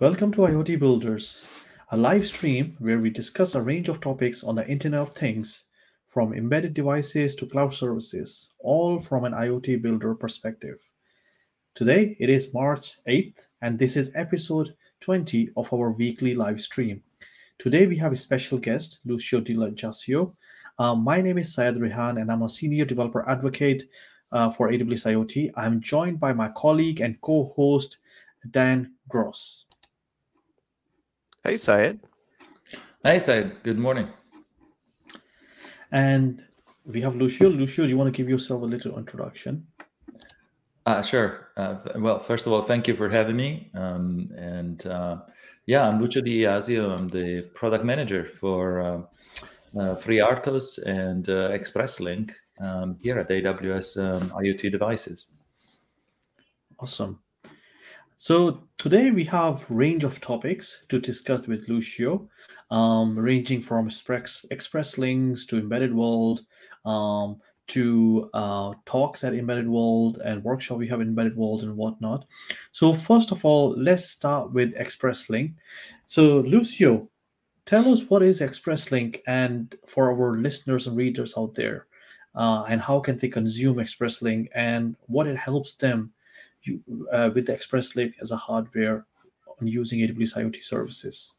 Welcome to IoT Builders, a live stream where we discuss a range of topics on the Internet of Things, from embedded devices to cloud services, all from an IoT builder perspective. Today it is March 8th, and this is episode 20 of our weekly live stream. Today we have a special guest, Lucio Di Jasio. My name is Syed Rehan, and I'm a senior developer advocate for AWS IoT. I'm joined by my colleague and co host, Dan Gross. Hey, Syed. Hi, Syed. Good morning. And we have Lucio. Lucio, do you want to give yourself a little introduction? Sure. Well, first of all, thank you for having me. I'm Lucio Di Jasio. I'm the product manager for FreeRTOS and ExpressLink here at AWS IoT Devices. Awesome. So today we have a range of topics to discuss with Lucio, ranging from ExpressLinks to Embedded World, to talks at Embedded World and workshop we have Embedded World and whatnot. So first of all, let's start with ExpressLink. So Lucio, tell us what is ExpressLink, and for our listeners and readers out there, and how can they consume ExpressLink and what it helps them with the ExpressLink as a hardware on using AWS IoT services.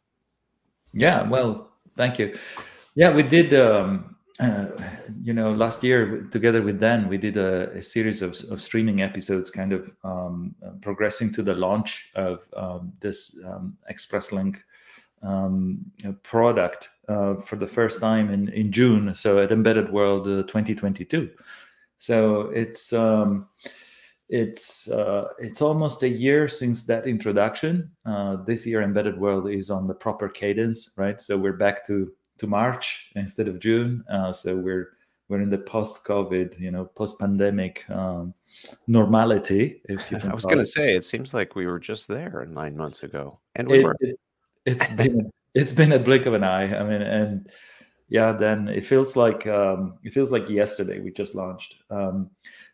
Yeah, well, thank you. Yeah, we did. Last year together with Dan, we did a series of streaming episodes, kind of progressing to the launch of this ExpressLink product for the first time in June. So at Embedded World 2022. So it's almost a year since that introduction. This year, Embedded World is on the proper cadence, right? So we're back to March instead of June. So we're in the post-COVID, post-pandemic normality. If you I was going to say, it seems like we were just there 9 months ago, and it's been a blink of an eye. I mean, and yeah, then it feels like yesterday we just launched.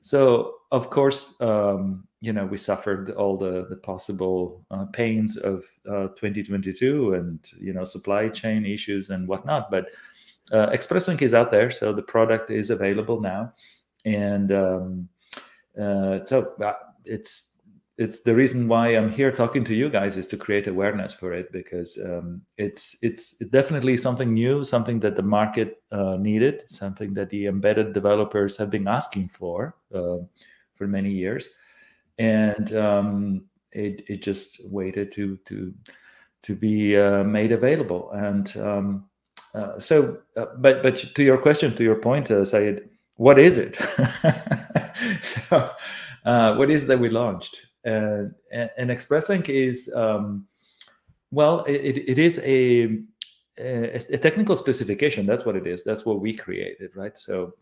So of course, we suffered all the possible pains of 2022 and supply chain issues and whatnot. But ExpressLink is out there, so the product is available now, and it's the reason why I'm here talking to you guys is to create awareness for it, because it's definitely something new, something that the market needed, something that the embedded developers have been asking for many years, and it just waited to be made available. And but to your question, to your point, Syed, what is it? So what is that we launched? And ExpressLink is it is a technical specification. That's what it is. That's what we created, right? So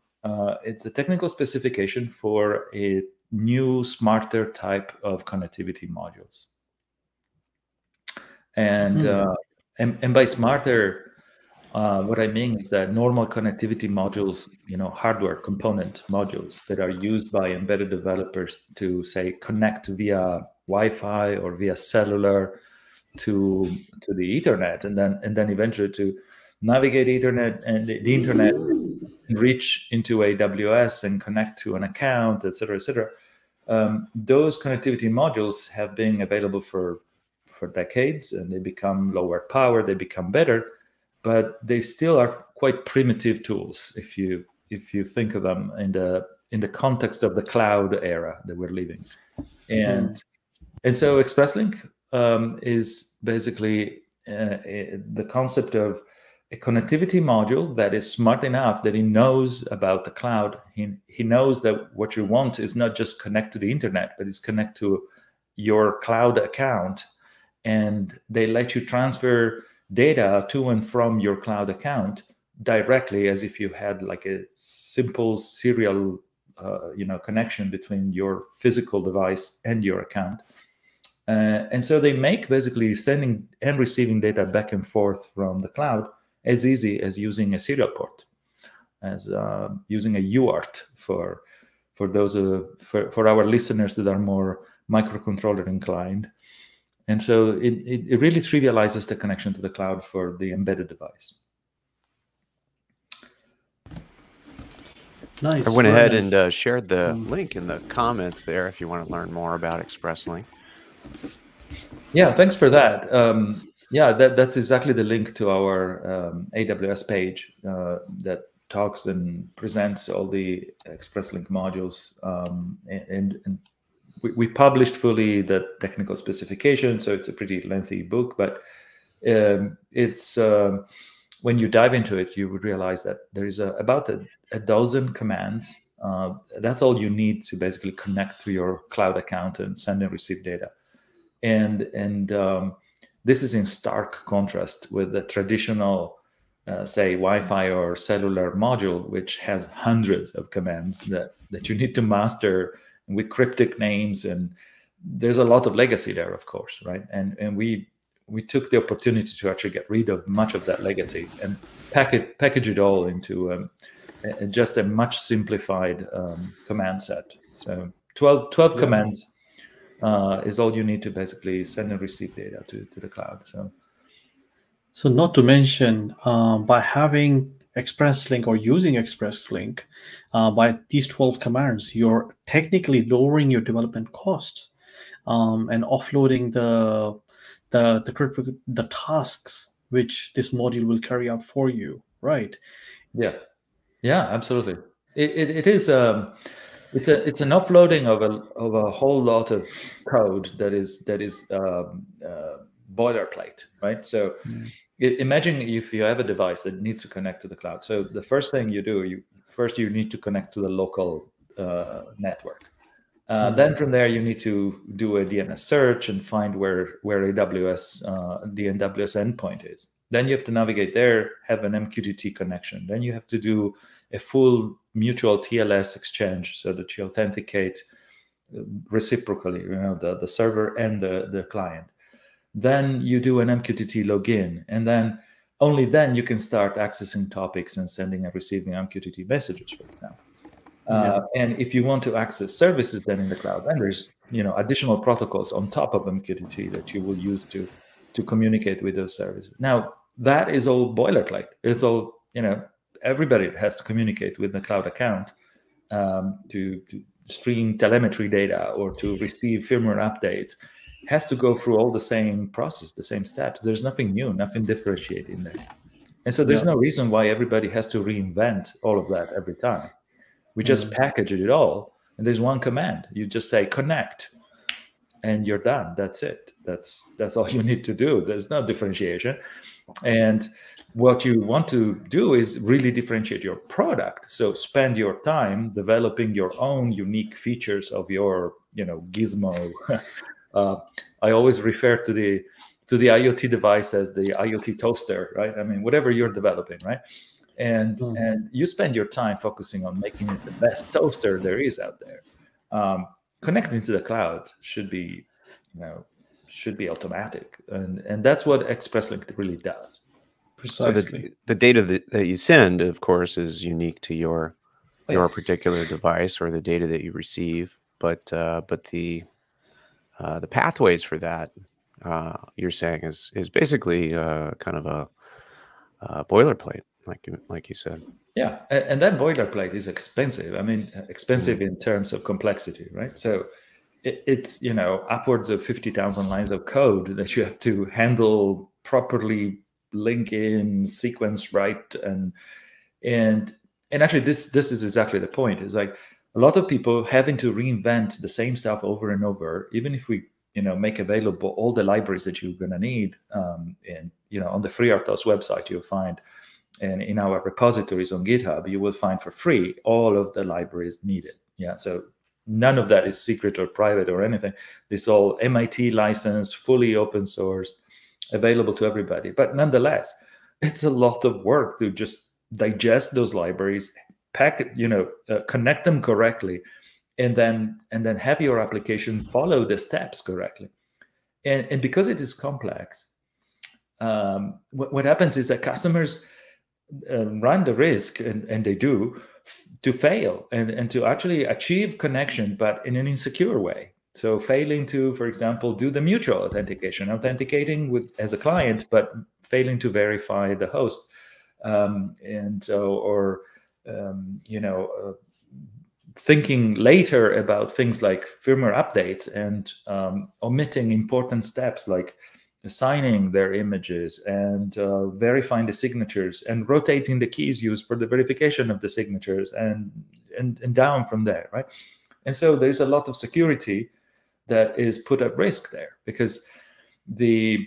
it's a technical specification for a new, smarter type of connectivity modules. And by smarter, what I mean is that normal connectivity modules, hardware component modules that are used by embedded developers to, say, connect via Wi-Fi or via cellular to the Ethernet, and then eventually to navigate Ethernet and the Internet, and reach into AWS and connect to an account, et cetera, et cetera. Those connectivity modules have been available for decades, and they become lower power, they become better, but they still are quite primitive tools if you think of them in the context of the cloud era that we're living. And so ExpressLink is basically the concept of a connectivity module that is smart enough that he knows about the cloud. He knows that what you want is not just connect to the internet, but it's connect to your cloud account, and they let you transfer data to and from your cloud account directly, as if you had like a simple serial connection between your physical device and your account. And so they make basically sending and receiving data back and forth from the cloud as easy as using a serial port, as using a UART for those for our listeners that are more microcontroller inclined. And so it really trivializes the connection to the cloud for the embedded device. Nice. I went very ahead nice. and shared the link in the comments there if you want to learn more about ExpressLink. Yeah, thanks for that. Yeah, that's exactly the link to our AWS page that talks and presents all the ExpressLink modules. And we published fully the technical specification, so it's a pretty lengthy book, but it's when you dive into it, you would realize that there is about a dozen commands. That's all you need to basically connect to your cloud account and send and receive data. And this is in stark contrast with the traditional, say, Wi-Fi or cellular module, which has hundreds of commands that you need to master with cryptic names, and there's a lot of legacy there, of course, right? And we took the opportunity to actually get rid of much of that legacy and package it all into just a much simplified command set. So 12 commands is all you need to basically send and receive data to the cloud. So not to mention, by having ExpressLink or using ExpressLink, by these 12 commands, you're technically lowering your development costs and offloading the tasks which this module will carry out for you, right? Yeah, absolutely. It is. It's an offloading of a whole lot of code that is boilerplate, right? So imagine if you have a device that needs to connect to the cloud. So the first thing you do, you need to connect to the local network. Then from there, you need to do a DNS search and find where AWS the AWS endpoint is. Then you have to navigate there, have an MQTT connection. Then you have to do a full mutual TLS exchange so that you authenticate reciprocally, the server and the client. Then you do an MQTT login, and then only then you can start accessing topics and sending and receiving MQTT messages, for example. And if you want to access services then in the cloud, then there's additional protocols on top of MQTT that you will use to communicate with those services. Now that is all boilerplate. It's all everybody has to communicate with the cloud account to stream telemetry data or to receive firmware updates. Has to go through all the same process, the same steps. There's nothing new, nothing differentiating there. And so there's no reason why everybody has to reinvent all of that every time. We just package it all, and there's one command. You just say connect, and you're done. That's it. That's all you need to do. There's no differentiation. And what you want to do is really differentiate your product. So spend your time developing your own unique features of your, gizmo. I always refer to the IoT device as the IoT toaster, right? I mean, whatever you're developing, right? And you spend your time focusing on making it the best toaster there is out there. Connecting to the cloud should be automatic, and that's what ExpressLink really does. Precisely. So the data that you send, of course, is unique to your particular device or the data that you receive, but the pathways for that you're saying is basically kind of a boilerplate, like you said. Yeah, and that boilerplate is expensive. I mean, expensive in terms of complexity, right? So it's upwards of 50,000 lines of code that you have to handle properly, link in, sequence right, and actually this is exactly the point. It's like a lot of people having to reinvent the same stuff over and over, even if we make available all the libraries that you're going to need. And on the FreeRTOS website you'll find, and in our repositories on GitHub you will find for free all of the libraries needed. Yeah, so none of that is secret or private or anything. It's all MIT licensed, fully open source, available to everybody. But nonetheless, it's a lot of work to just digest those libraries, connect them correctly, and then have your application follow the steps correctly. And because it is complex, what happens is that customers run the risk, and they do, to fail and to actually achieve connection, but in an insecure way. So failing to, for example, do the mutual authenticating as a client, but failing to verify the host, and so, or thinking later about things like firmware updates and omitting important steps like assigning their images and verifying the signatures and rotating the keys used for the verification of the signatures and down from there, right? And so there's a lot of security that is put at risk there, because the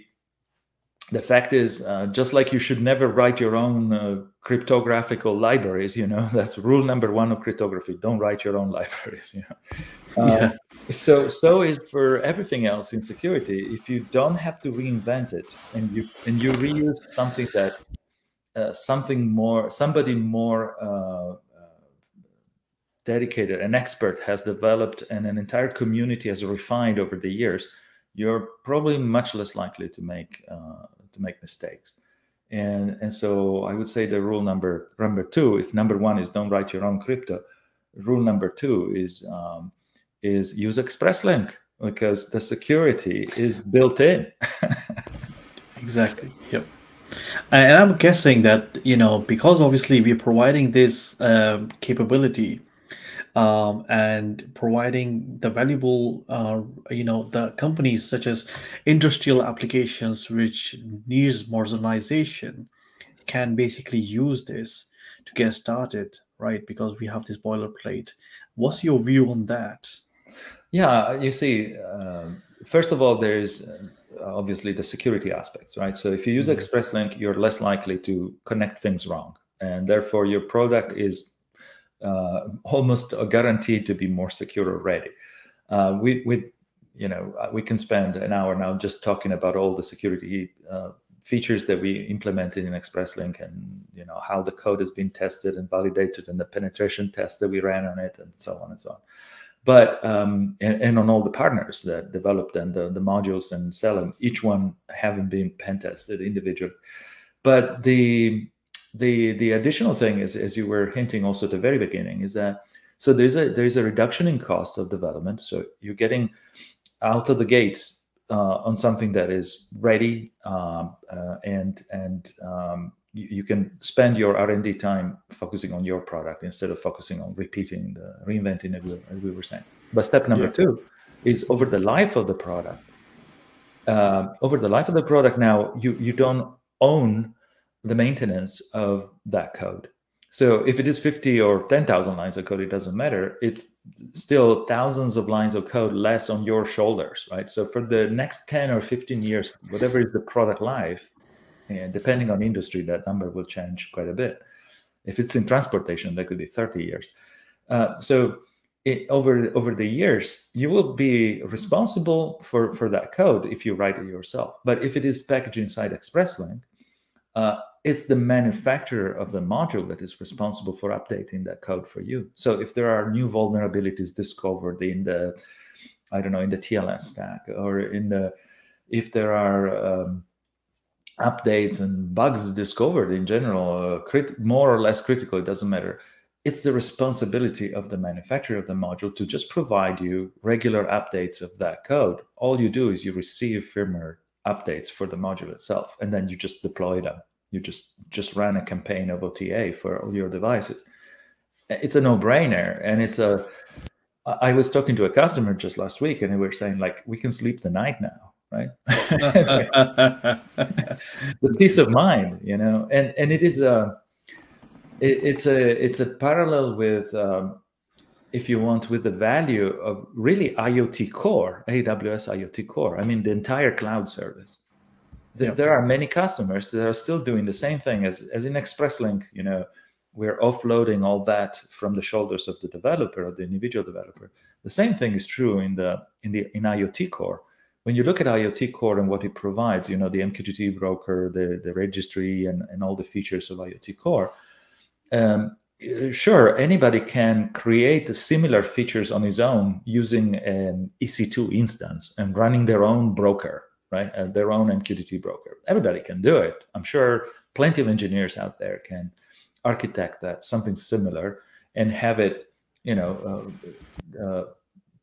fact is, just like you should never write your own cryptographical libraries, that's rule number one of cryptography: don't write your own libraries. Yeah. So is for everything else in security. If you don't have to reinvent it, and you reuse something that somebody more dedicated, an expert has developed, and an entire community has refined over the years, you're probably much less likely to make mistakes. And so I would say the rule number two, if number one is don't write your own crypto, rule number two is use ExpressLink, because the security is built in. Exactly. Yep. And I'm guessing that, because obviously we're providing this capability, and providing the valuable, the companies such as industrial applications which needs modernization can basically use this to get started, right? Because we have this boilerplate. What's your view on that? Yeah, you see, first of all, there's obviously the security aspects, right? So if you use ExpressLink, you're less likely to connect things wrong, and therefore your product is almost guaranteed to be more secure already. We can spend an hour now just talking about all the security features that we implemented in ExpressLink, and how the code has been tested and validated, and the penetration tests that we ran on it, and so on and so on. But and on all the partners that developed and the modules and sell them, each one haven't been pen tested individually. But the additional thing is, as you were hinting also at the very beginning, is that so there's a reduction in cost of development. So you're getting out of the gates on something that is ready, and you can spend your R&D time focusing on your product instead of focusing on reinventing it, as we were saying. But step number two is over the life of the product. Over the life of the product, now you don't own the maintenance of that code. So if it is 50 or 10,000 lines of code, it doesn't matter. It's still thousands of lines of code less on your shoulders, right? So for the next 10 or 15 years, whatever is the product life, and depending on industry, that number will change quite a bit. If it's in transportation, that could be 30 years. So over the years, you will be responsible for that code if you write it yourself. But if it is packaged inside ExpressLink, it's the manufacturer of the module that is responsible for updating that code for you. So if there are new vulnerabilities discovered in the TLS stack, or if there are updates and bugs discovered in general, more or less critical, it doesn't matter. It's the responsibility of the manufacturer of the module to just provide you regular updates of that code. All you do is you receive firmware updates for the module itself, and then you just deploy them. You just run a campaign of OTA for all your devices. It's a no-brainer, and I was talking to a customer just last week, and they were saying, like, we can sleep the night now, right? The peace of mind, and it is it's a parallel with, if you want, with the value of really IoT Core, AWS IoT Core. I mean, the entire cloud service. There are many customers that are still doing the same thing as in ExpressLink. We're offloading all that from the shoulders of the developer, or the individual developer. The same thing is true in IoT Core. When you look at IoT Core and what it provides, the MQTT broker, the registry, and all the features of IoT Core. Sure, anybody can create similar features on his own using an EC2 instance and running their own broker, right? Their own MQTT broker. Everybody can do it. I'm sure plenty of engineers out there can architect that, something similar, and have it,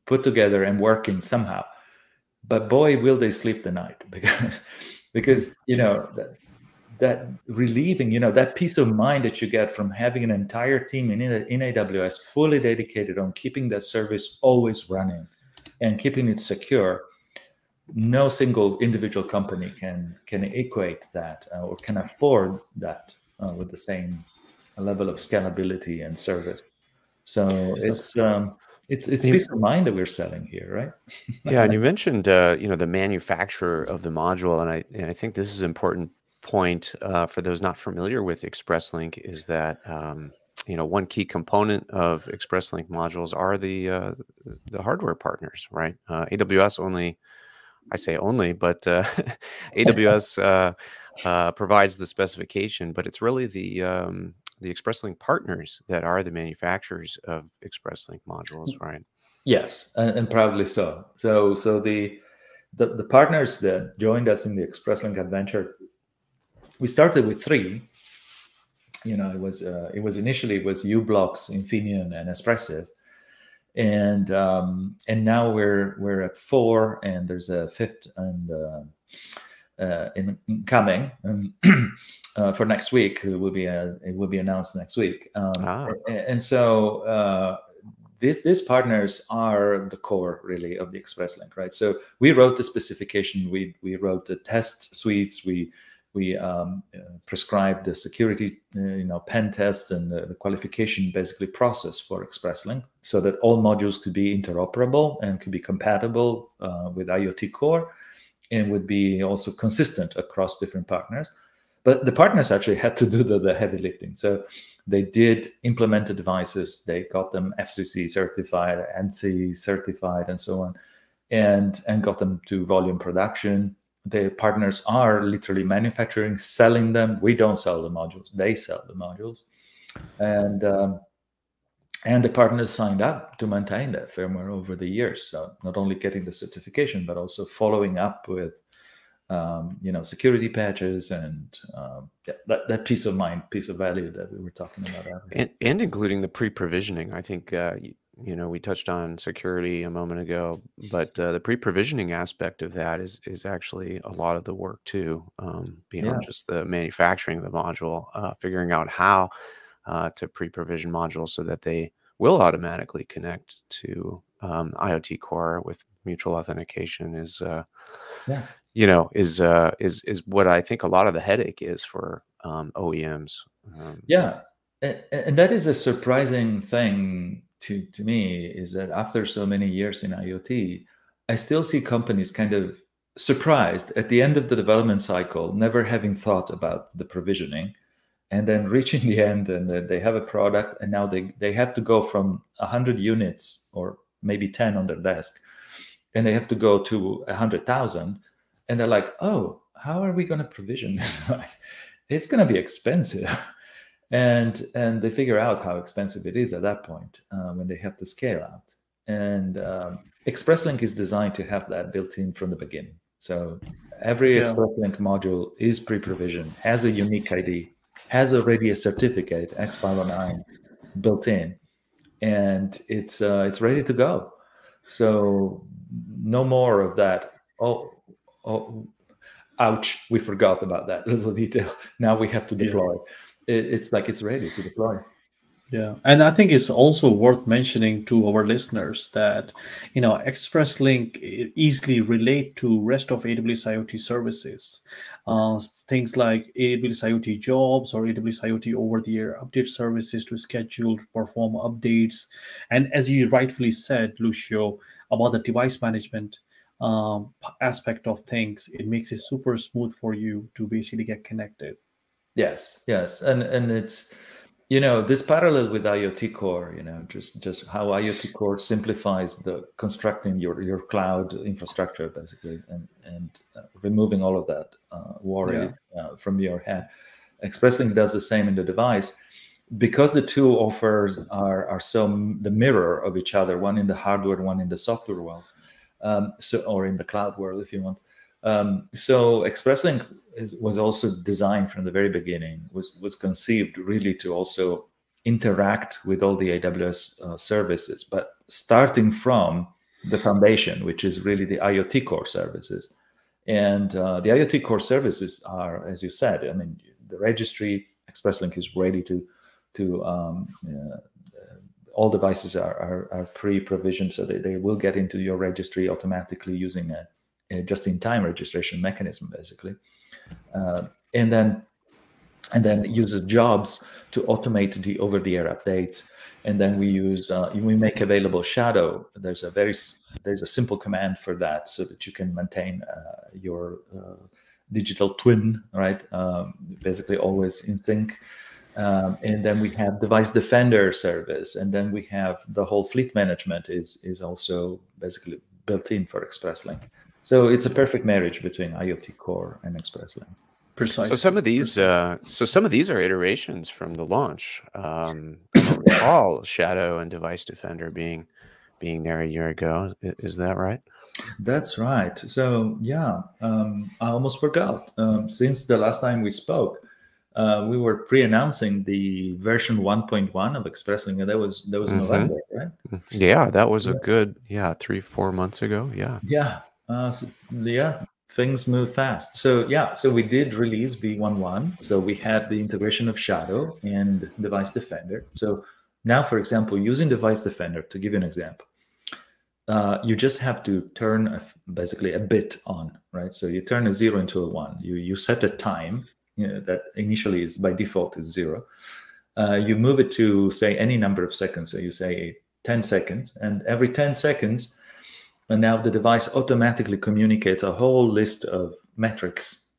put together and working somehow. But boy, will they sleep the night, because that relieving, that peace of mind that you get from having an entire team in AWS fully dedicated on keeping that service always running and keeping it secure. No single individual company can equate that or can afford that with the same level of scalability and service. So it's peace of mind that we're selling here, right? Yeah, and you mentioned the manufacturer of the module, and I think this is an important point for those not familiar with ExpressLink, is that one key component of ExpressLink modules are the hardware partners, right? AWS only, I say only, but AWS provides the specification, but it's really the ExpressLink partners that are the manufacturers of ExpressLink modules, right? Yes, and proudly so. So the partners that joined us in the ExpressLink adventure, we started with 3. It was initially uBlocks, Infineon, and Espressif, and now we're at 4, and there's a 5th and coming for next week. It will be announced next week. And so these partners are the core, really, of the ExpressLink, right? So we wrote the specification, we wrote the test suites, we prescribed the security, pen test and the qualification basically process for ExpressLink, so that all modules could be interoperable and could be compatible with IoT Core, and would be also consistent across different partners. But the partners actually had to do the heavy lifting. So they did implement the devices, they got them FCC certified, ANSI certified, and so on, and got them to volume production. The partners are literally manufacturing, selling them. We don't sell the modules; they sell the modules, and the partners signed up to maintain that firmware over the years. So not only getting the certification, but also following up with security patches and that peace of mind, peace of value that we were talking about earlier. And including the pre-provisioning. I think we touched on security a moment ago, but the pre-provisioning aspect of that is actually a lot of the work too, beyond just the manufacturing of the module, figuring out how to pre-provision modules so that they will automatically connect to IoT Core with mutual authentication is what I think a lot of the headache is for OEMs. And that is a surprising thing to me, is that after so many years in IoT, I still see companies kind of surprised at the end of the development cycle, never having thought about the provisioning, and then reaching the end, and they have a product, and now they have to go from 100 units or maybe 10 on their desk, and they have to go to 100,000, and they're like, oh, how are we going to provision this? It's going to be expensive. And they figure out how expensive it is at that point when they have to scale out. And ExpressLink is designed to have that built in from the beginning. So every ExpressLink module is pre-provisioned, has a unique ID, has already a certificate, X509, built in, and it's ready to go. So no more of that. Oh, ouch! We forgot about that little detail. Now we have to deploy. It's like it's ready to deploy. Yeah, and I think it's also worth mentioning to our listeners that ExpressLink easily relate to rest of AWS IoT services, things like AWS IoT Jobs or AWS IoT over-the-air update services to schedule, perform updates, and as you rightfully said, Lucio, about the device management aspect of things, it makes it super smooth for you to basically get connected. Yes, and it's this parallel with IoT Core, just how IoT Core simplifies the constructing your cloud infrastructure basically, and removing all of that worry from your head. ExpressLink does the same in the device, because the two offers are so the mirror of each other, one in the hardware, one in the software world, or in the cloud world if you want. So ExpressLink was also designed from the very beginning, was conceived really to also interact with all the AWS services, but starting from the foundation, which is really the IoT core services. And the IoT core services are, as you said, I mean, the registry, ExpressLink is ready to all devices are pre-provisioned, so they will get into your registry automatically using a just-in-time registration mechanism, basically. And then uses jobs to automate the over-the-air updates. And then we make available Shadow. There's a simple command for that, so that you can maintain your digital twin, right? Basically always in sync. And then we have Device Defender service, and then we have the whole fleet management is also basically built in for ExpressLink. So it's a perfect marriage between IoT Core and ExpressLink. Precisely. So some of these, are iterations from the launch. I don't recall Shadow and Device Defender being there a year ago. Is that right? That's right. So yeah, I almost forgot. Since the last time we spoke, we were pre-announcing the version 1.1 of ExpressLink, and that was November, right? Yeah, that was a good 3-4 months ago. Yeah. Yeah. Things move fast. So we did release v1.1. So we had the integration of Shadow and Device Defender. So now, for example, using Device Defender, to give you an example, you just have to turn basically a bit on, right? So you turn a 0 into a 1. You set a time that initially is by default is 0. You move it to, say, any number of seconds. So you say 10 seconds, and every 10 seconds, and now the device automatically communicates a whole list of metrics,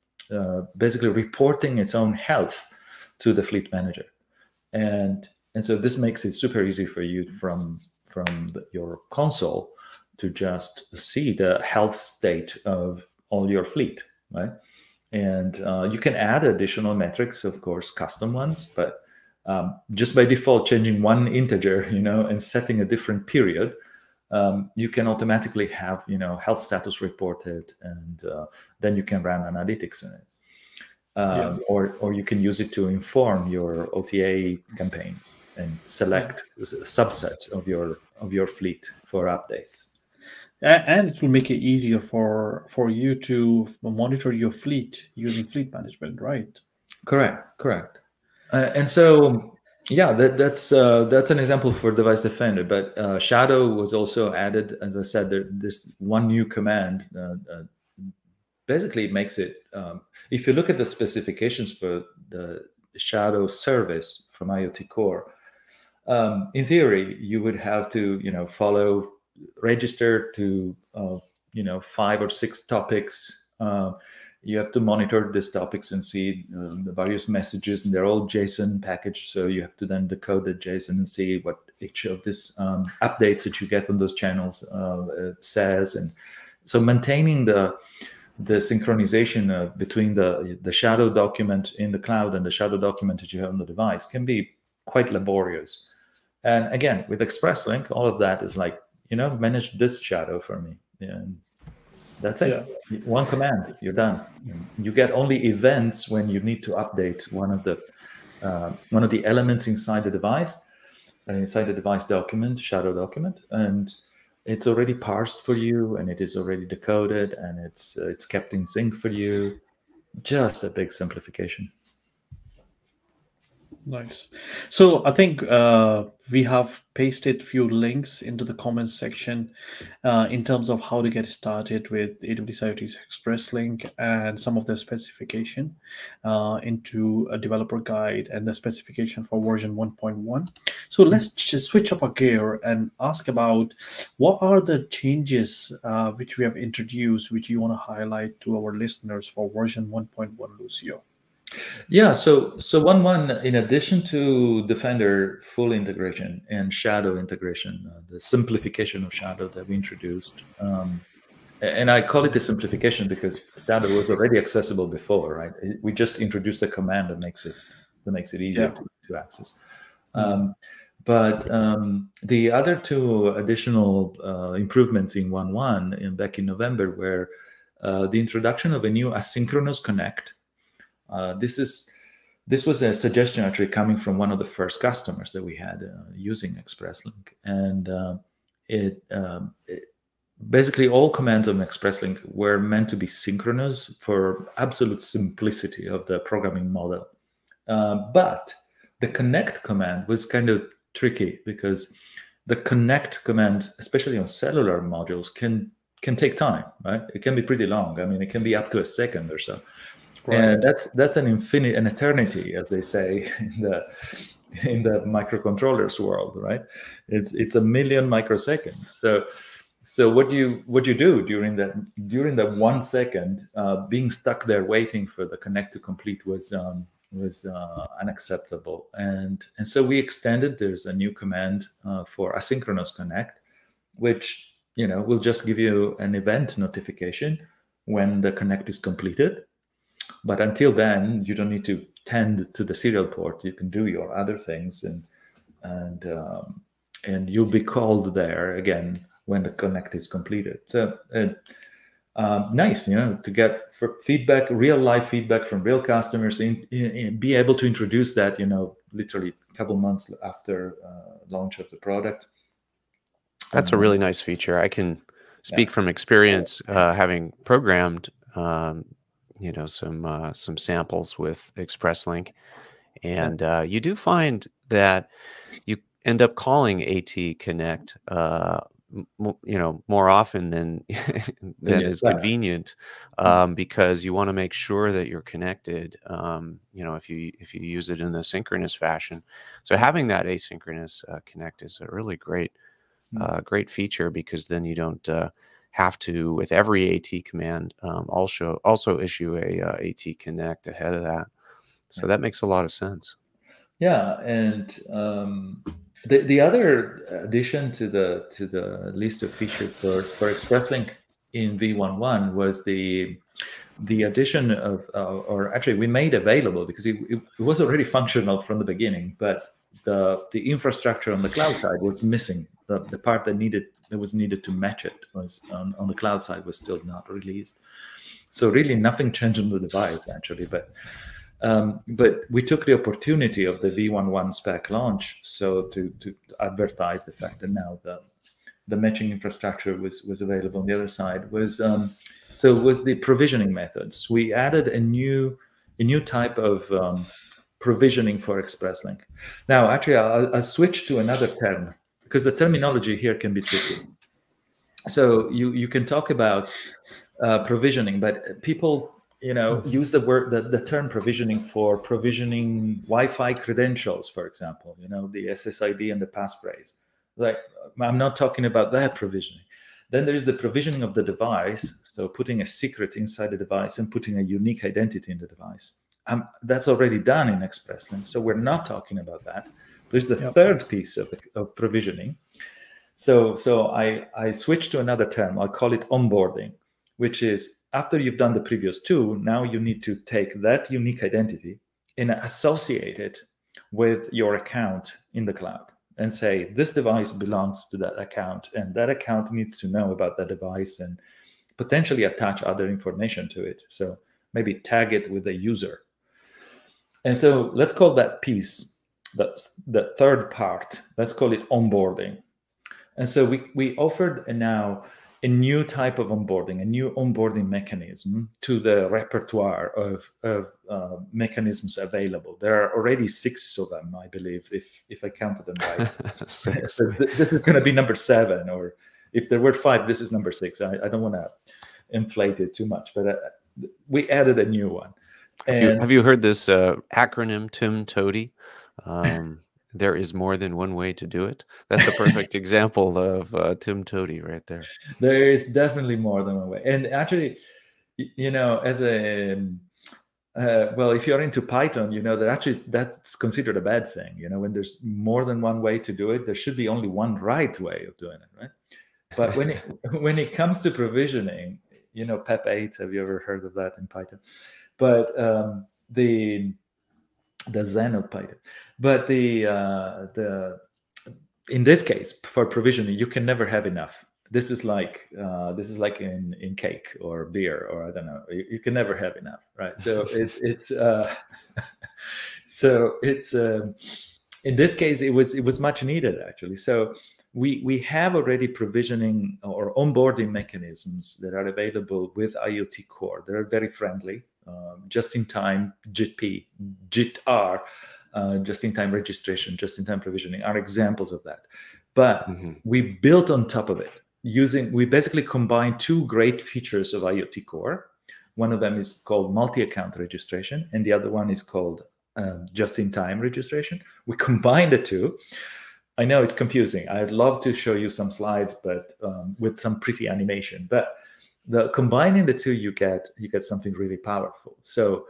basically reporting its own health to the fleet manager. And so this makes it super easy for you from your console to just see the health state of all your fleet, right? And you can add additional metrics, of course, custom ones, but just by default, changing one integer, and setting a different period, you can automatically have, health status reported, and then you can run analytics in it. Or you can use it to inform your OTA campaigns and select a subset of your fleet for updates. And it will make it easier for you to monitor your fleet using fleet management, right? Correct. And so, that's an example for Device Defender. But Shadow was also added, as I said. This one new command basically makes it. If you look at the specifications for the Shadow service from IoT Core, in theory, you would have to, register to 5 or 6 topics. You have to monitor these topics and see the various messages, and they're all JSON packaged. So you have to then decode the JSON and see what each of these updates that you get on those channels says. And so maintaining the synchronization between the Shadow document in the cloud and the Shadow document that you have on the device can be quite laborious. And again, with ExpressLink, all of that is like, manage this Shadow for me. And that's it. Yeah. One command, you're done. You get only events when you need to update one of the elements inside the device document, Shadow document, and it's already parsed for you, and it is already decoded, and it's kept in sync for you. Just a big simplification. Nice. So I think we have pasted a few links into the comments section in terms of how to get started with AWS IoT's ExpressLink and some of the specification into a developer guide and the specification for version 1.1. So let's just switch up a gear and ask about what are the changes which we have introduced, which you want to highlight to our listeners for version 1.1, Lucio. Yeah, so 1.1, in addition to Defender full integration and Shadow integration, the simplification of Shadow that we introduced, and I call it a simplification because Shadow was already accessible before, right? We just introduced a command that makes it easier to access. But the other 2 additional improvements in 1.1 back in November were the introduction of a new asynchronous connect. This was a suggestion actually coming from one of the first customers that we had using ExpressLink, and basically all commands on ExpressLink were meant to be synchronous for absolute simplicity of the programming model. But the connect command was kind of tricky because the connect command, especially on cellular modules, can take time, right? It can be pretty long. I mean, it can be up to a second or so. Right. And that's an eternity, as they say in the microcontrollers world, right? It's a million microseconds. So what do you do during that 1 second? Being stuck there waiting for the connect to complete was unacceptable, and so we extended. There's a new command for asynchronous connect, which will just give you an event notification when the connect is completed. But until then, you don't need to tend to the serial port. You can do your other things, and you'll be called there again when the connect is completed. So nice, to get feedback, real life feedback from real customers, and be able to introduce that, literally a couple months after launch of the product. That's a really nice feature. I can speak from experience, having programmed, some samples with ExpressLink, and you do find that you end up calling AT Connect, more often than is convenient, because you want to make sure that you're connected. If you use it in a synchronous fashion, so having that asynchronous connect is a really great feature, because then you don't have to, with every AT command, also issue a AT Connect ahead of that. So that makes a lot of sense. Yeah, and the other addition to the list of features for ExpressLink in V11 was the addition of, or actually we made available, because it was already functional from the beginning, but the infrastructure on the cloud side was missing. The part that was needed to match it was on the cloud side was still not released. So really nothing changed on the device actually, but we took the opportunity of the V11 spec launch so to advertise the fact that now the matching infrastructure was available on the other side. Was the provisioning methods. We added a new type of provisioning for ExpressLink. Now, actually, I'll switch to another term, because the terminology here can be tricky. So you can talk about provisioning, but people use the term provisioning for provisioning Wi-Fi credentials, for example, the SSID and the passphrase. Like, I'm not talking about that provisioning. Then there is the provisioning of the device, so putting a secret inside the device and putting a unique identity in the device. That's already done in ExpressLink, so we're not talking about that. There's the third piece of provisioning. So I switched to another term. I'll call it onboarding, which is, after you've done the previous two, now you need to take that unique identity and associate it with your account in the cloud and say, this device belongs to that account, and that account needs to know about that device and potentially attach other information to it. So maybe tag it with a user. And so let's call that piece, the third part, let's call it onboarding. And so we offered now a new type of onboarding, a new onboarding mechanism to the repertoire of mechanisms available. There are already 6 of them, I believe, if I counted them right. So this is going to be number 7, or if there were 5, this is number 6. I don't want to inflate it too much, but we added a new one. Have you heard this acronym, Tim Toady? There is more than one way to do it. That's a perfect example of Tim Toady right there. There is definitely more than one way. And actually, as a if you're into Python, that actually that's considered a bad thing. When there's more than one way to do it, there should be only one right way of doing it, right? But when it comes to provisioning, PEP 8, have you ever heard of that in Python? But the Zen of Python. But in this case, for provisioning, you can never have enough. This is like in cake or beer, or I don't know. You can never have enough, right? So it's in this case it was much needed actually. So we have already provisioning or onboarding mechanisms that are available with IoT Core. They're very friendly, just-in-time JIT-P, JIT-R, just-in-time registration, just-in-time provisioning are examples of that. But we built on top of it we basically combined two great features of IoT Core. One of them is called multi-account registration, and the other one is called just-in-time registration. We combined the two. I know it's confusing. I'd love to show you some slides, but with some pretty animation. But combining the two, you get something really powerful. So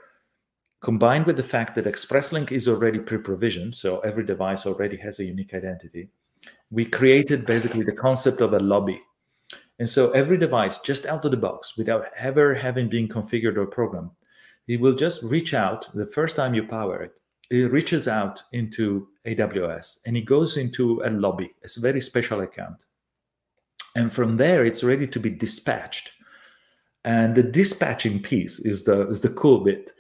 combined with the fact that ExpressLink is already pre-provisioned, so every device already has a unique identity, we created basically the concept of a lobby. And so every device, just out of the box, without ever having been configured or programmed, it will just reach out the first time you power it. It reaches out into AWS and it goes into a lobby, a very special account. And from there, it's ready to be dispatched. And the dispatching piece is the cool bit,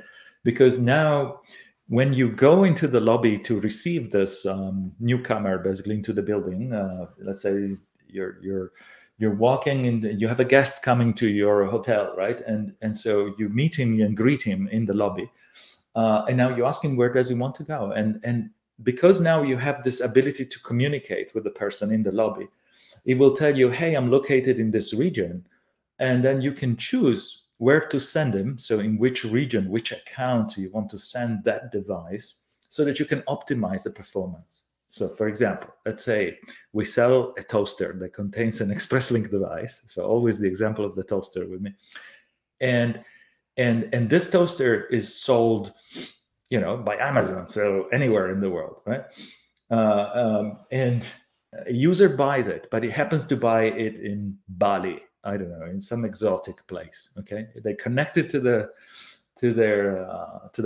because now when you go into the lobby to receive this newcomer basically into the building, let's say you're walking and you have a guest coming to your hotel, right? And so you meet him and greet him in the lobby. And now you ask him, where does he want to go? And because now you have this ability to communicate with the person in the lobby, it will tell you, hey, I'm located in this region. And then you can choose where to send him. So in which region, which account you want to send that device so that you can optimize the performance. So for example, let's say we sell a toaster that contains an ExpressLink device. So always the example of the toaster with me. And this toaster is sold, by Amazon, so anywhere in the world, right? And a user buys it, but he happens to buy it in Bali, I don't know, in some exotic place. Okay, they connect it to the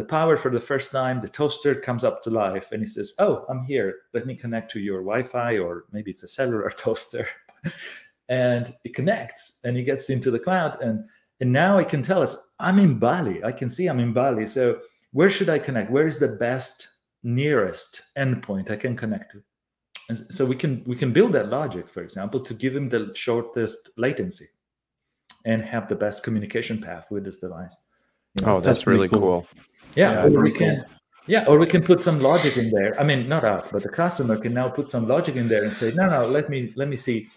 power for the first time. The toaster comes up to life, and he says, "Oh, I'm here. Let me connect to your Wi-Fi, or maybe it's a cellular toaster." And it connects, and he gets into the cloud, and now it can tell us, I'm in Bali. I can see I'm in Bali. So where should I connect? Where is the best, nearest endpoint I can connect to? And so we can build that logic, for example, to give him the shortest latency and have the best communication path with this device. Oh, that's really cool. Yeah, or we can put some logic in there. I mean, not us, but the customer can now put some logic in there and say, no, let me see.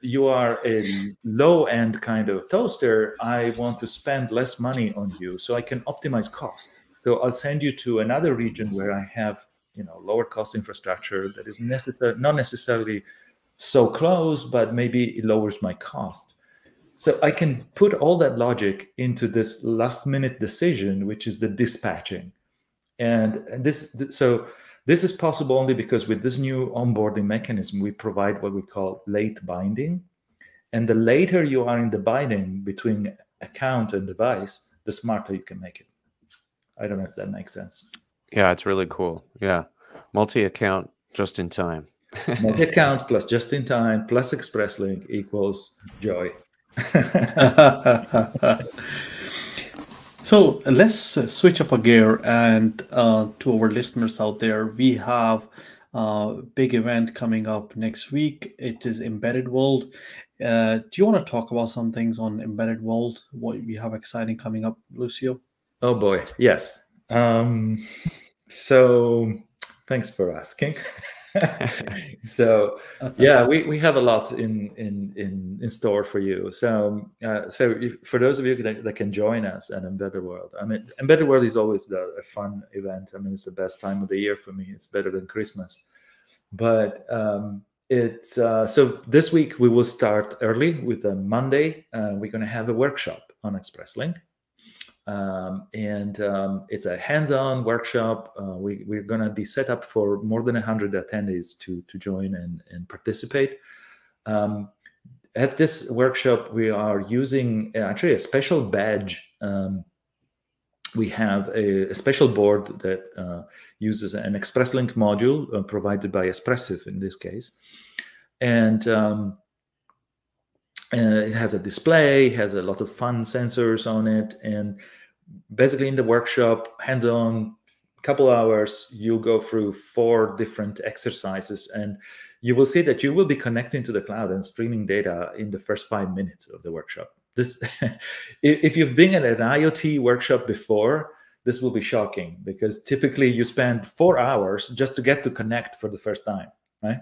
You are a low-end kind of toaster. I want to spend less money on you so I can optimize cost. So I'll send you to another region where I have, lower cost infrastructure that is not necessarily so close, but maybe it lowers my cost. So I can put all that logic into this last-minute decision, which is the dispatching. And this is possible only because with this new onboarding mechanism, we provide what we call late binding. And the later you are in the binding between account and device, the smarter you can make it. I don't know if that makes sense. Yeah, it's really cool. Yeah. Multi-account just in time. Multi-account plus just in time plus ExpressLink equals joy. So let's switch up a gear, and to our listeners out there, we have a big event coming up next week. It is Embedded World. Do you want to talk about some things on Embedded World? What we have exciting coming up, Lucio? Oh boy, yes. So thanks for asking. So yeah, we have a lot in store for you. So for those of you that can join us at Embedded World, I mean, Embedded World is always a fun event. I mean, it's the best time of the year for me. It's better than Christmas. But it's so this week we will start early with a Monday. We're going to have a workshop on ExpressLink. It's a hands-on workshop. We're going to be set up for more than 100 attendees to join and participate. At this workshop, we are using actually a special badge. We have a special board that uses an ExpressLink module provided by Espressif in this case. And it has a display, has a lot of fun sensors on it. And basically in the workshop, hands-on, couple hours, you'll go through 4 different exercises, and you will see that you will be connecting to the cloud and streaming data in the first 5 minutes of the workshop. This, if you've been at an IoT workshop before, this will be shocking, because typically you spend 4 hours just to get to connect for the first time, right?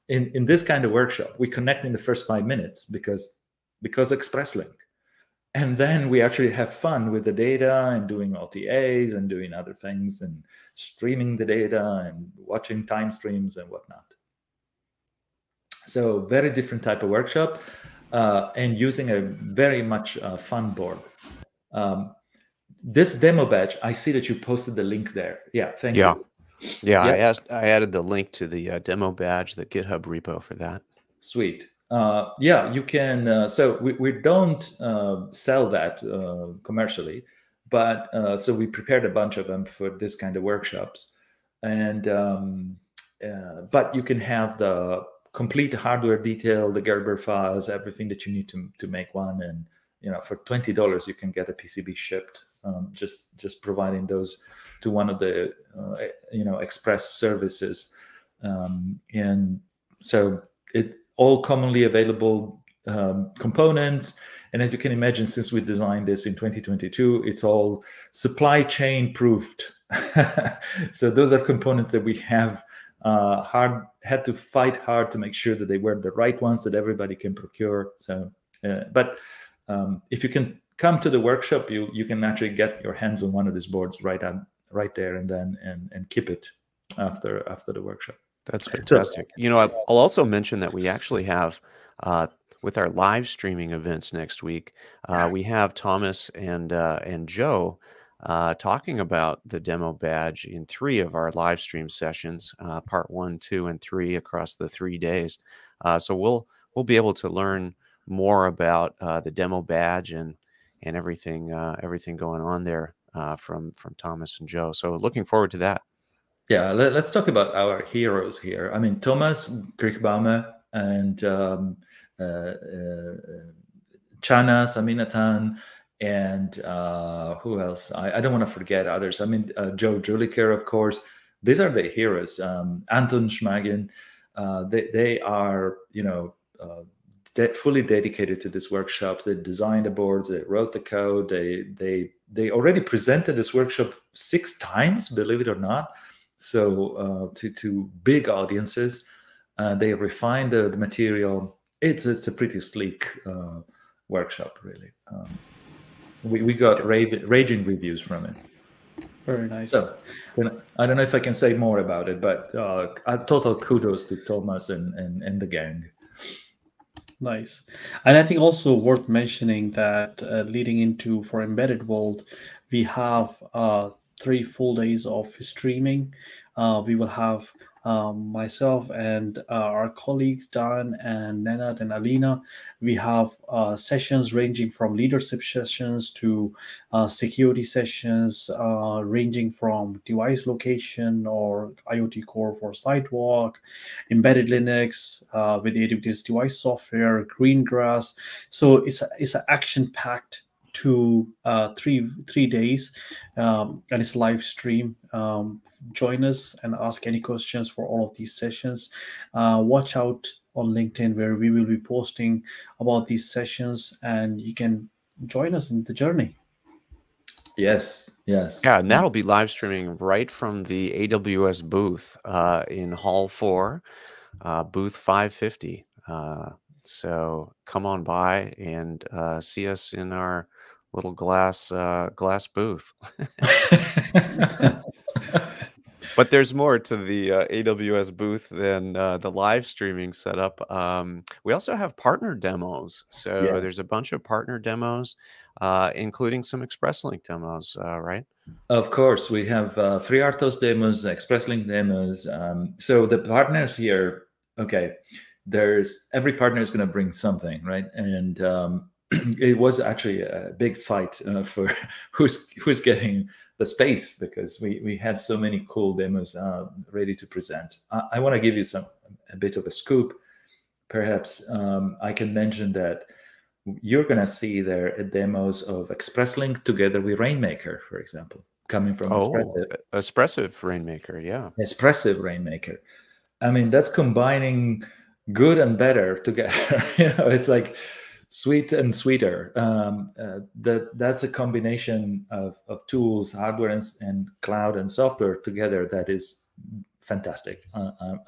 In this kind of workshop, we connect in the first 5 minutes because ExpressLink. And then we actually have fun with the data and doing OTAs and doing other things and streaming the data and watching time streams and whatnot. So very different type of workshop, and using a very much fun board. This demo badge, I see that you posted the link there. Yeah, thank you. Yeah, I added the link to the demo badge, the GitHub repo for that. Sweet. Yeah, you can. So we don't sell that commercially, but so we prepared a bunch of them for this kind of workshops, and but you can have the complete hardware detail, the Gerber files, everything that you need to make one, and for $20 you can get a PCB shipped. Just providing those to one of the express services, and so it all commonly available components. And as you can imagine, since we designed this in 2022, it's all supply chain proofed. So those are components that we have had to fight hard to make sure that they were the right ones that everybody can procure. So, but if you can come to the workshop, you can actually get your hands on one of these boards right there and then and keep it after the workshop. That's fantastic. I'll also mention that we actually have, with our live streaming events next week, we have Thomas and Joe talking about the demo badge in 3 of our live stream sessions, part 1, 2, and 3 across the 3 days. So we'll be able to learn more about the demo badge and everything going on there from Thomas and Joe. So looking forward to that. Yeah, let's talk about our heroes here. I mean, Thomas Griechbaumer and Channa Saminathan, and who else? I don't want to forget others. I mean, Joe Juliker, of course. These are the heroes. Anton Schmagen. They are, fully dedicated to these workshops. They designed the boards. They wrote the code. They already presented this workshop 6 times, believe it or not. So to big audiences, they refined the material. It's a pretty sleek workshop, really. We got raging reviews from it. Very nice. So I don't know if I can say more about it, but a total kudos to Thomas and the gang. Nice. And I think also worth mentioning that leading into for Embedded World, we have 3 full days of streaming. We will have myself and our colleagues Dan and Nenad and Alina. We have sessions ranging from leadership sessions to security sessions, ranging from device location or IoT core for sidewalk, embedded Linux with AWS device software, Greengrass. So it's an action-packed to 3 days, and it's live stream. Join us and ask any questions for all of these sessions. Watch out on LinkedIn, where we will be posting about these sessions, and you can join us in the journey. Yes. Yeah, and that'll be live streaming right from the AWS booth in Hall 4, booth 550. So come on by and see us in our little glass booth. But there's more to the AWS booth than the live streaming setup. We also have partner demos. So there's a bunch of partner demos, including some ExpressLink demos, right? Of course, we have FreeRTOS demos, ExpressLink demos. So the partners here, okay, every partner is going to bring something, right? And it was actually a big fight for who's getting the space, because we had so many cool demos ready to present. I want to give you a bit of a scoop. Perhaps I can mention that you're going to see there demos of ExpressLink together with Rainmaker, for example. coming from Oh, Expressive. Espressive Rainmaker, yeah. Expressive Rainmaker. I mean, that's combining good and better together. It's like sweet and sweeter. That's a combination of tools, hardware, and cloud and software together that is fantastic. I'm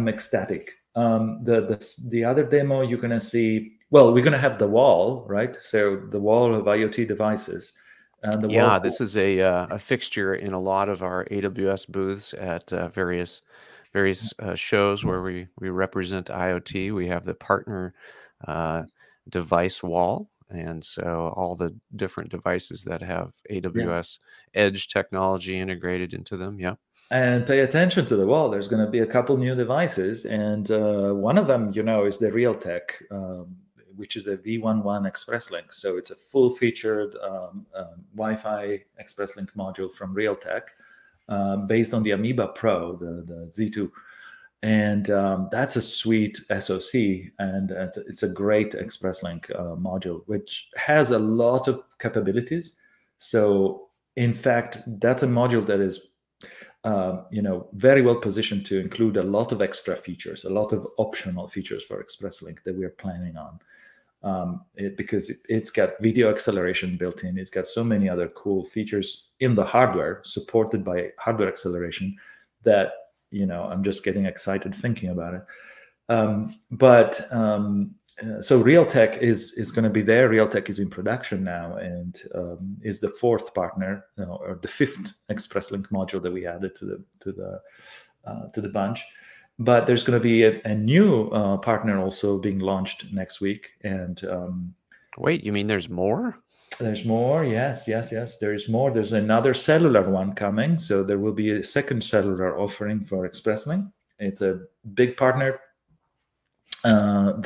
ecstatic. The other demo you're gonna see. Well, we're gonna have the wall, right? So the wall of IoT devices, and the Yeah, wall. this is a fixture in a lot of our AWS booths at various shows where we represent IoT. We have the partner uh, device wall, and so all the different devices that have AWS Edge technology integrated into them. Yeah. And pay attention to the wall. There's going to be a couple new devices, and one of them, is the Realtek, which is a V11 ExpressLink. So it's a full-featured Wi-Fi ExpressLink module from Realtek, based on the Amoeba Pro, the Z2. And that's a sweet SoC, and it's a great ExpressLink module, which has a lot of capabilities. So, in fact, that's a module that is very well positioned to include a lot of extra features, a lot of optional features for ExpressLink that we are planning on. Because it's got video acceleration built in. It's got so many other cool features in the hardware, supported by hardware acceleration, that I'm just getting excited thinking about it. So Realtek is going to be there. Realtek is in production now, and is the fourth partner, or the fifth ExpressLink module that we added to the bunch. But there's going to be a new partner also being launched next week. And wait, you mean there's more? There's more. Yes. There is more. There's another cellular one coming. So there will be a second cellular offering for ExpressLink. It's a big partner. Well,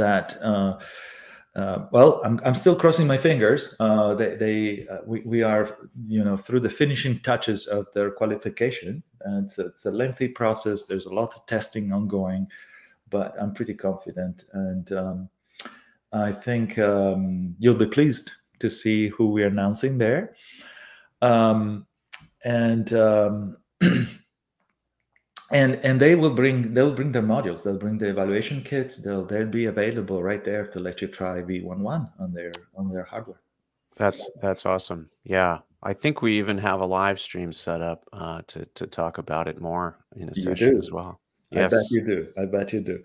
I'm still crossing my fingers. We are through the finishing touches of their qualification, and it's a lengthy process. There's a lot of testing ongoing, but I'm pretty confident, and I think you'll be pleased to see who we're announcing there. And they'll bring their modules. They'll bring the evaluation kits. They'll be available right there to let you try V11 on their hardware. That's awesome. Yeah, I think we even have a live stream set up to talk about it more in a session as well. Yes, I bet you do.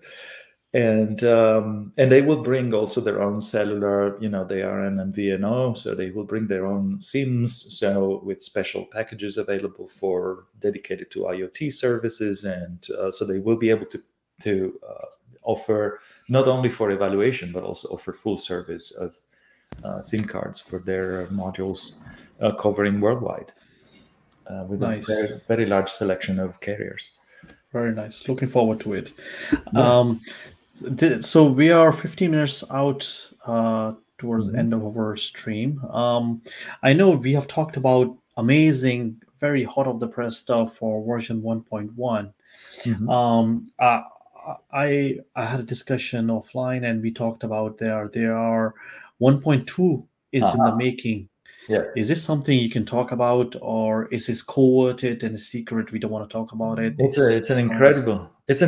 And they will bring also their own cellular. They are an MVNO, so they will bring their own SIMs, so with special packages available for dedicated to IoT services, and so they will be able to offer not only for evaluation but also offer full service of SIM cards for their modules covering worldwide with a very, very large selection of carriers. Very nice. Looking forward to it. Yeah. So we are 15 minutes out towards the end of our stream. I know we have talked about amazing, very hot off the press stuff for version 1.1. I had a discussion offline, and we talked about there are 1.2 is in the making. Yes. Is this something you can talk about, or is this coverted and a secret? We don't want to talk about it. It's an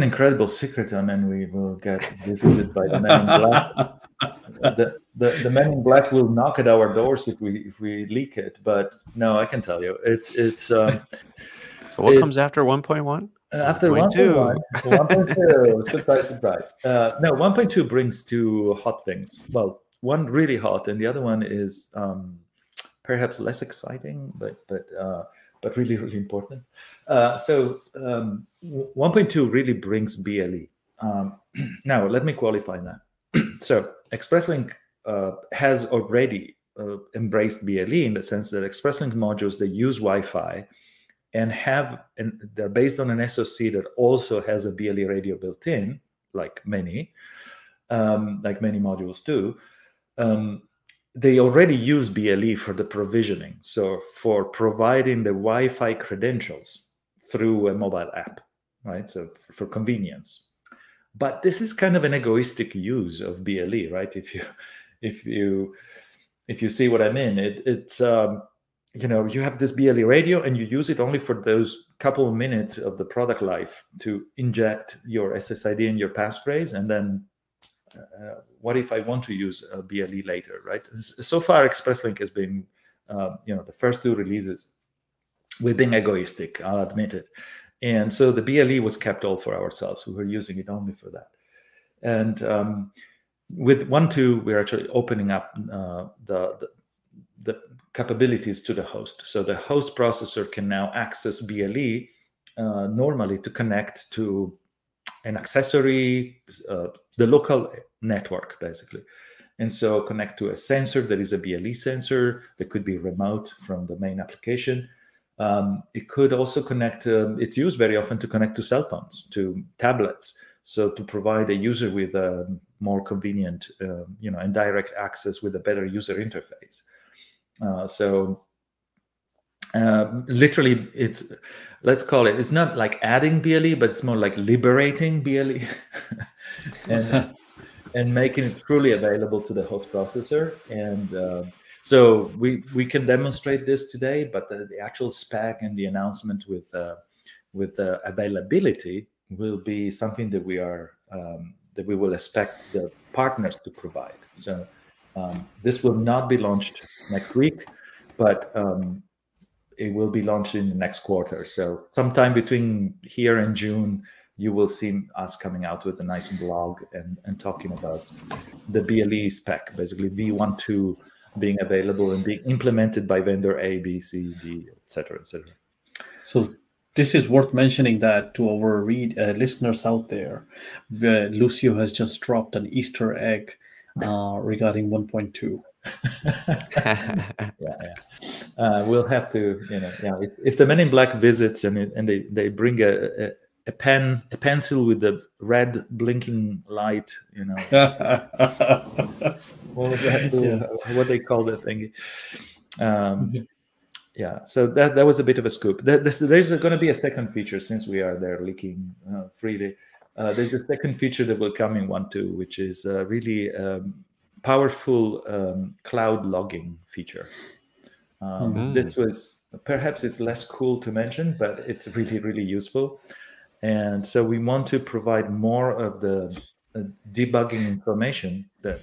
incredible secret. I mean, we will get visited by the men in black. The men in black will knock at our doors if we leak it. But no, I can tell you, it's. So what comes after 1.1? After 1.1, 1.2, surprise. No, 1.2 brings two hot things. Well, one really hot, and the other one is perhaps less exciting, but really, really important. So 1.2 really brings BLE. Now, let me qualify that. So ExpressLink has already embraced BLE in the sense that ExpressLink modules, they use Wi-Fi and they're based on an SoC that also has a BLE radio built in, like many modules do. They already use BLE for the provisioning, so for providing the Wi-Fi credentials through a mobile app, right? So for convenience. But this is kind of an egoistic use of BLE, right? If you see what I mean, you have this BLE radio and you use it only for those couple of minutes of the product life to inject your SSID and your passphrase, and then what if I want to use a BLE later, right? So far, ExpressLink has been, the first 2 releases, we've been egoistic, I'll admit it. And so the BLE was kept all for ourselves. We were using it only for that. And with 1.2, we're actually opening up the capabilities to the host. So the host processor can now access BLE normally to connect to an accessory, the local network, basically. And so connect to a sensor that is a BLE sensor that could be remote from the main application. It could also connect, it's used very often to connect to cell phones, to tablets. So to provide a user with a more convenient, and direct access with a better user interface. Literally, let's call it, it's not like adding BLE, but it's more like liberating BLE and making it truly available to the host processor. And so we can demonstrate this today, but the actual spec and the announcement with availability will be something that we will expect the partners to provide. So this will not be launched next week, but it will be launched in the next quarter. So sometime between here and June, you will see us coming out with a nice blog and talking about the BLE spec, basically V12 being available and being implemented by vendor A, B, C, D, etc., etc. So this is worth mentioning that to our listeners out there, Lucio has just dropped an Easter egg regarding 1.2. We'll have to, if the Men in Black visits and they bring a pencil with the red blinking light, what was that? What they call that thing? So that was a bit of a scoop. There's going to be a second feature, since we are there leaking freely. There's a second feature that will come in 1.2, which is really powerful cloud logging feature. This was, perhaps it's less cool to mention, but it's really, really useful. And so we want to provide more of the debugging information that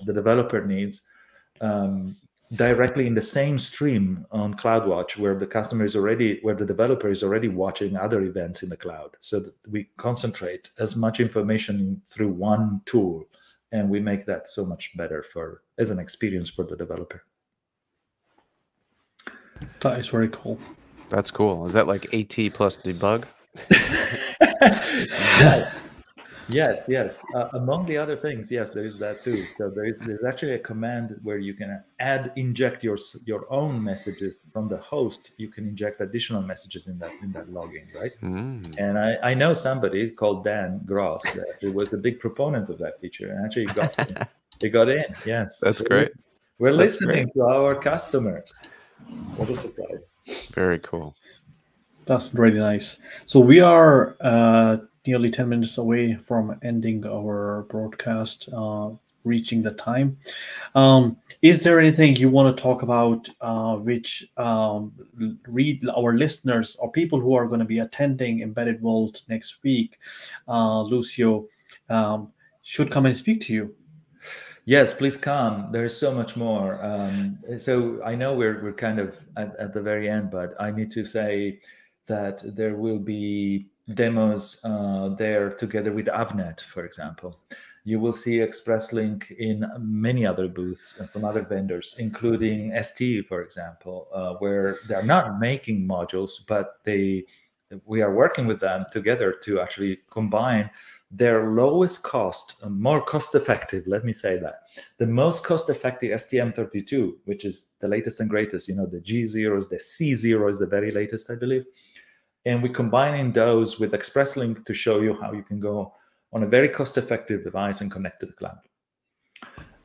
the developer needs directly in the same stream on CloudWatch, where the developer is already watching other events in the cloud, so that we concentrate as much information through one tool, and we make that so much better as an experience for the developer. That is very cool. That's cool. Is that like AT plus debug? Yes. Among the other things, yes, there is that too. So there's actually a command where you can inject your own messages from the host. You can inject additional messages in that logging, right? And I know somebody called Dan Gross that was a big proponent of that feature, and actually got in. Yes, that's great. We're listening to our customers. What a surprise! Very cool. That's really nice. So we are nearly 10 minutes away from ending our broadcast, reaching the time. Is there anything you want to talk about which read our listeners or people who are going to be attending Embedded World next week, Lucio, should come and speak to you? Yes, please come. There's so much more. So I know we're kind of at the very end, but I need to say that there will be demos there together with Avnet, for example. You will see ExpressLink in many other booths from other vendors, including ST, for example, where they're not making modules, but we are working with them together to actually combine their lowest cost, more cost-effective, let me say that. The most cost-effective STM32, which is the latest and greatest, the G0s, the C0 is the very latest, I believe. And we're combining those with ExpressLink to show you how you can go on a very cost-effective device and connect to the cloud.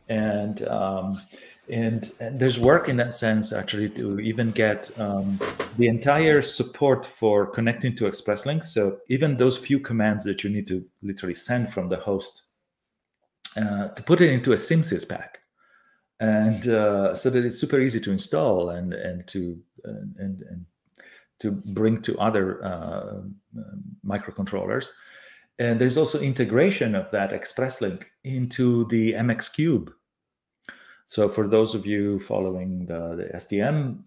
And there's work in that sense, actually, to even get the entire support for connecting to ExpressLink. So even those few commands that you need to literally send from the host to put it into a SimSys pack. and so that it's super easy to install and to bring to other microcontrollers. And there's also integration of that ExpressLink into the MX Cube. So for those of you following the STM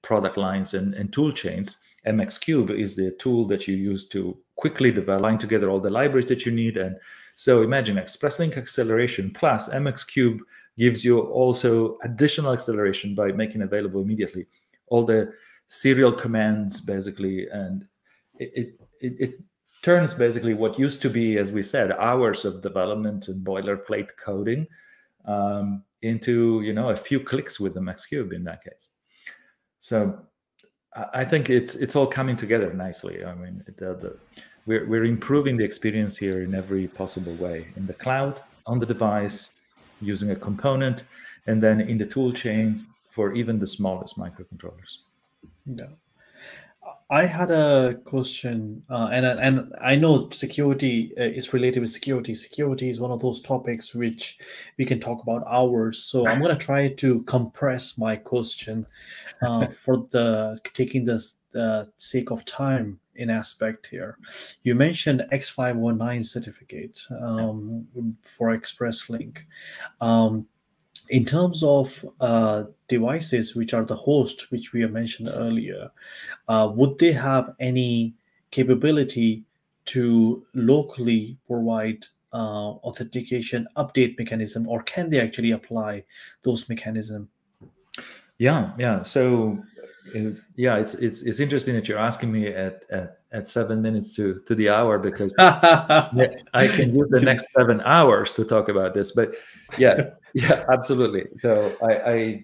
product lines and tool chains, MX Cube is the tool that you use to quickly line together all the libraries that you need. And so imagine ExpressLink acceleration plus MX Cube gives you also additional acceleration by making available immediately all the serial commands, basically. And it turns basically what used to be, as we said, hours of development and boilerplate coding into a few clicks with the MX Cube in that case. So I think it's all coming together nicely. I mean, we're improving the experience here in every possible way, in the cloud, on the device, using a component, and then in the tool chains for even the smallest microcontrollers. Yeah. I had a question, and I know security is related with security. Security is one of those topics which we can talk about hours. So I'm going to try to compress my question for taking this sake of time in aspect here. You mentioned X519 certificate for ExpressLink. In terms of devices which are the host, which we have mentioned earlier, would they have any capability to locally provide authentication update mechanism, or can they actually apply those mechanisms? Yeah. So it's interesting that you're asking me at 7 minutes to the hour, because I can use the next 7 hours to talk about this. But yeah, absolutely. So I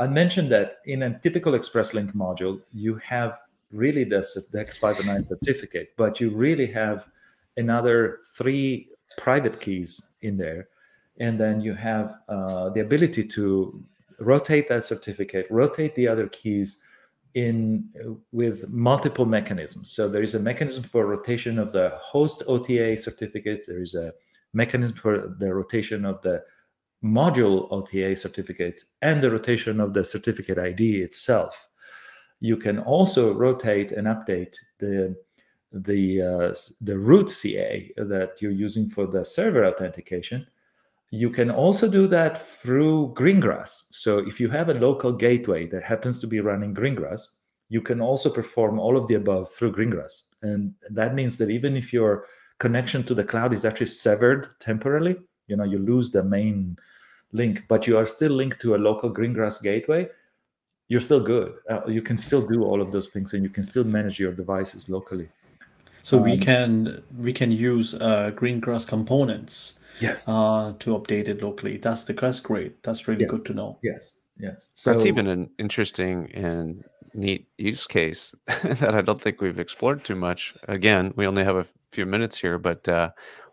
mentioned that in a typical ExpressLink module, you have really the X509 certificate, but you really have another 3 private keys in there. And then you have the ability to rotate that certificate, rotate the other keys with multiple mechanisms. So there is a mechanism for rotation of the host OTA certificates. There is a mechanism for the rotation of the module OTA certificates and the rotation of the certificate ID itself. You can also rotate and update the root CA that you're using for the server authentication. You can also do that through Greengrass. So if you have a local gateway that happens to be running Greengrass, you can also perform all of the above through Greengrass. And that means that even if your connection to the cloud is actually severed temporarily, you lose the main link, but you are still linked to a local Greengrass gateway, you're still good. You can still do all of those things, and you can still manage your devices locally. So we can use Greengrass components. Yes. To update it locally. That's great. That's really good to know. Yes. So that's even an interesting and neat use case that I don't think we've explored too much. Again, we only have a few minutes here, but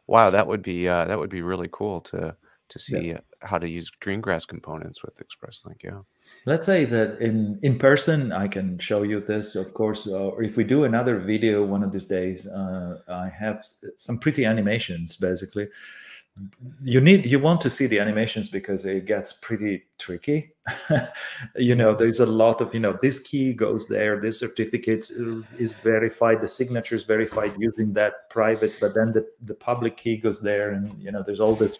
wow, that would be really cool to see how to use Greengrass components with ExpressLink. Yeah. Let's say that in person, I can show you this, of course, or if we do another video one of these days, I have some pretty animations, basically. You want to see the animations because it gets pretty tricky. There's a lot of, this key goes there, this certificate is verified, the signature is verified using that private, but then the public key goes there, and there's all this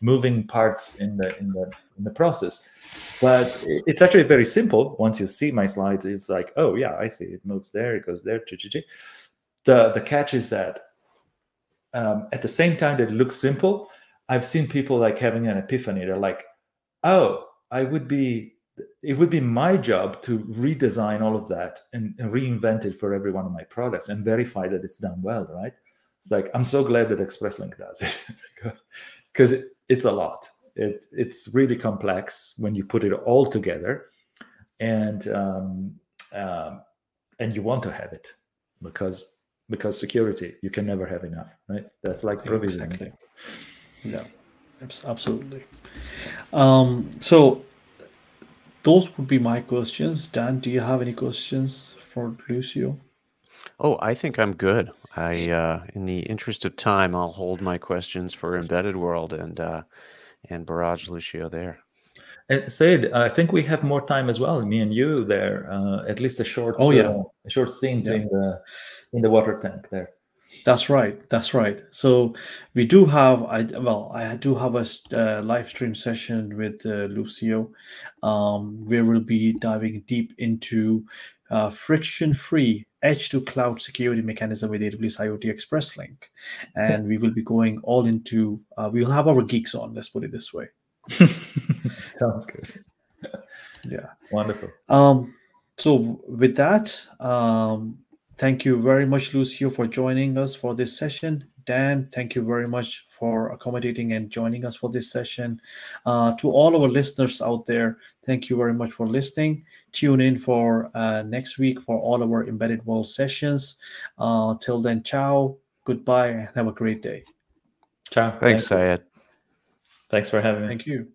moving parts in the process. But it's actually very simple. Once you see my slides, it's like, oh yeah, I see it moves there, it goes there. The catch is that at the same time that it looks simple, I've seen people like having an epiphany. They're like, oh, it would be my job to redesign all of that and reinvent it for every one of my products and verify that it's done well, right? It's like, I'm so glad that ExpressLink does it because it's a lot. It's really complex when you put it all together, and you want to have it because security, you can never have enough, right? That's like provisioning. Exactly. Yeah, absolutely. So those would be my questions. Dan, do you have any questions for Lucio? Oh, I think I'm good. In the interest of time, I'll hold my questions for Embedded World and barrage Lucio there. And Said, I think we have more time as well, me and you there. At least a short, Oh yeah, stint yeah. in the water tank there. That's right. That's right. So we do have, I do have a live stream session with Lucio, where we'll be diving deep into friction-free edge-to-cloud security mechanism with AWS IoT ExpressLink, and we will be going all into. We will have our geeks on. Let's put it this way. Sounds good. Yeah. Wonderful. So with that, thank you very much, Lucio, for joining us for this session. Dan, thank you very much for accommodating and joining us for this session. To all our listeners out there, thank you very much for listening. Tune in for next week for all our Embedded World sessions. Till then, ciao, goodbye, and have a great day. Ciao. Thanks, Syed. Thanks for having me. Thank you.